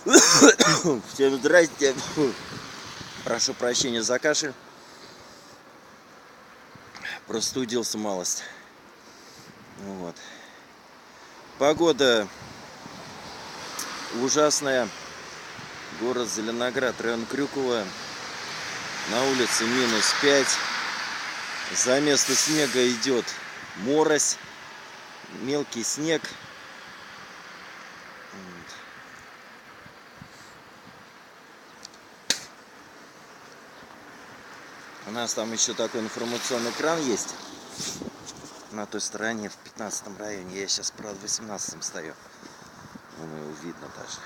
Всем здрасте. Прошу прощения за кашель. Простудился малость. Вот. Погода ужасная. Город Зеленоград, район Крюково. На улице -5. За место снега идет морось. Мелкий снег. У нас там еще такой информационный экран есть. На той стороне, в 15 районе. Я сейчас, правда, в 18 стою. Думаю, его видно даже.